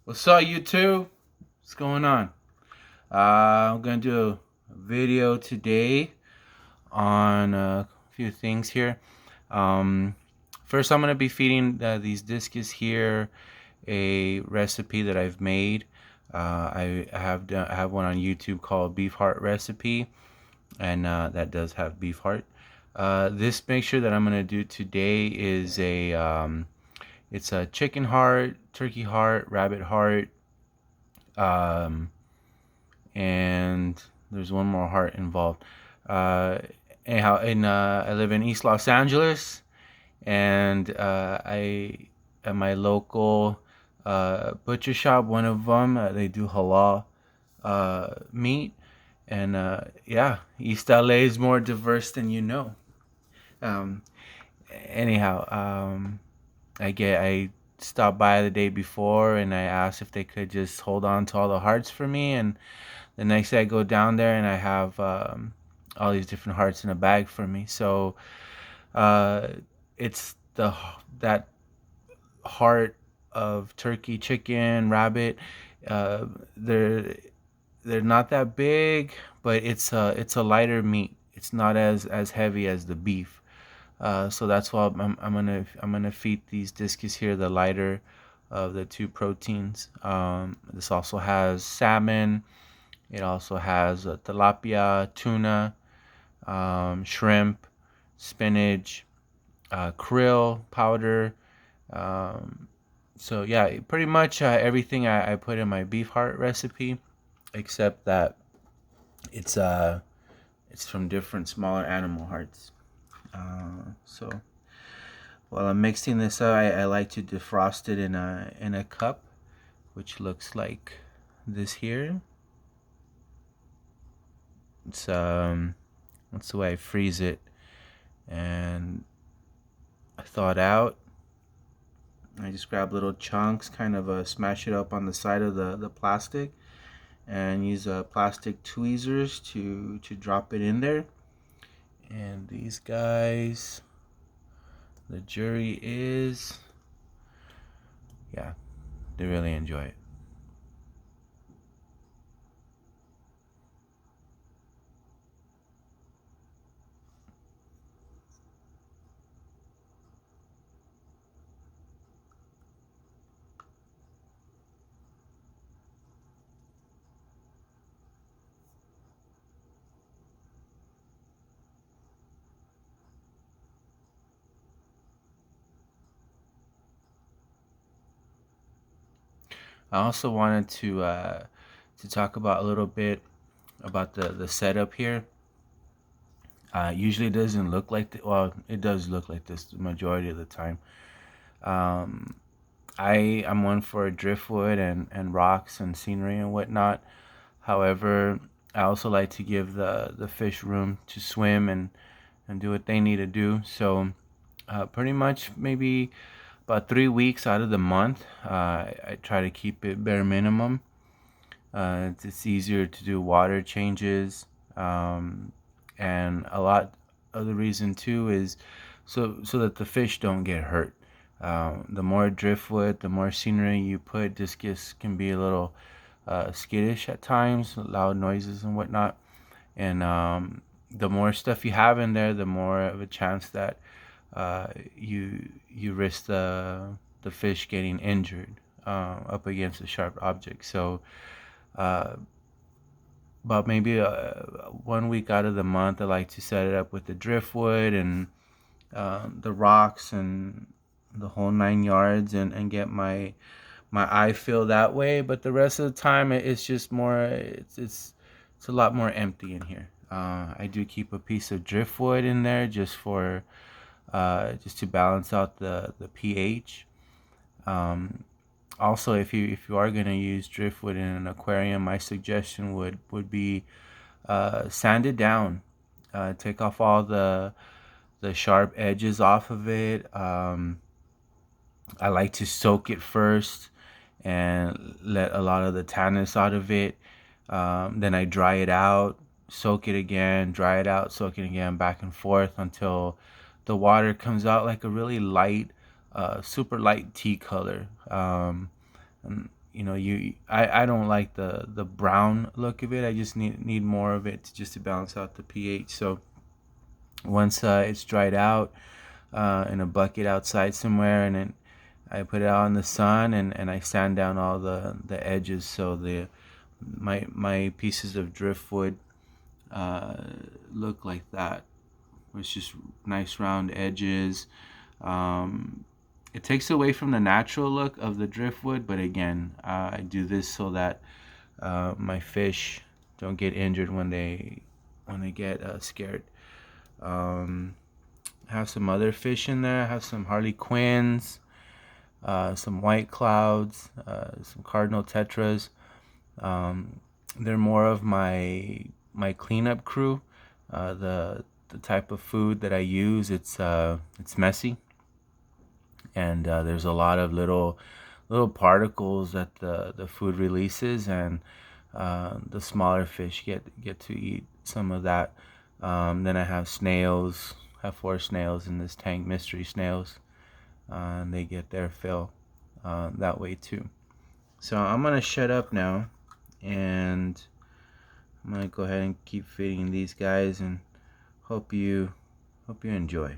What's up, YouTube? What's going on? I'm gonna do a video today on a few things here. Um, First, I'm gonna be feeding these discus here a recipe that I've made. I have one on YouTube called Beef Heart Recipe, and that does have beef heart. This mixture that I'm gonna do today is it's a chicken heart, turkey heart, rabbit heart. Um, and there's one more heart involved. Uh, Anyhow, I live in East Los Angeles, and I at my local butcher shop, one of them, they do halal meat, and yeah, East LA is more diverse than you know. Um, Anyhow, I stopped by the day before and I asked if they could just hold on to all the hearts for me, and the next day I go down there and I have all these different hearts in a bag for me. So uh, it's that heart of turkey, chicken, rabbit. Uh, they're they're not that big, but it's a lighter meat. It's not as heavy as the beef. So that's why I'm gonna feed these discus here the lighter of the two proteins. This also has salmon. It also has tilapia, tuna, shrimp, spinach, krill powder. Um, so yeah, pretty much everything I put in my beef heart recipe, except that it's uh it's from different smaller animal hearts. So while I'm mixing this up, I like to defrost it in a cup, which looks like this here. It's that's the way I freeze it, and I thaw it out. I just grab little chunks, kind of smash it up on the side of the plastic, and use plastic tweezers to drop it in there. And these guys, the jury is, yeah, they really enjoy it. I also wanted to talk about a little bit about the setup here. Usually it doesn't look like well, it does look like this the majority of the time. Um, I'm one for driftwood and rocks and scenery and whatnot. However, I also like to give the fish room to swim and do what they need to do. So pretty much maybe about 3 weeks out of the month, I try to keep it bare minimum. It's easier to do water changes, and a lot of the reason too is so that the fish don't get hurt. The more driftwood, the more scenery you put, discus can be a little skittish at times, loud noises and whatnot. And the more stuff you have in there, the more of a chance that you risk the fish getting injured up against a sharp object. So uh, about maybe 1 week out of the month, I like to set it up with the driftwood and the rocks and the whole 9 yards, and get my eye feel that way. But the rest of the time, it's just more. It's a lot more empty in here. I do keep a piece of driftwood in there just to balance out the pH. Um, Also, if you are gonna use driftwood in an aquarium, my suggestion would be sand it down. Take off all the sharp edges off of it. I like to soak it first and let a lot of the tannins out of it. Then I dry it out, soak it again, dry it out, soak it again, back and forth until the water comes out like a really light, super light tea color. And I don't like the brown look of it. I just need more of it just to balance out the pH. So once it's dried out in a bucket outside somewhere, and then I put it out in the sun, and I sand down all the edges, so my pieces of driftwood uh, look like that. It's just nice round edges. Um, it takes away from the natural look of the driftwood, but again, I do this so that my fish don't get injured when they get scared. Um, have some other fish in there. Have some Harley Quinns, some white clouds, some cardinal tetras. Um, they're more of my cleanup crew. The type of food that I use, it's messy, and there's a lot of little particles that the food releases, and the smaller fish get to eat some of that. Then I have snails. I have 4 snails in this tank, mystery snails, and they get their fill that way too. So I'm gonna shut up now, and I'm gonna go ahead and keep feeding these guys, and hope you enjoy.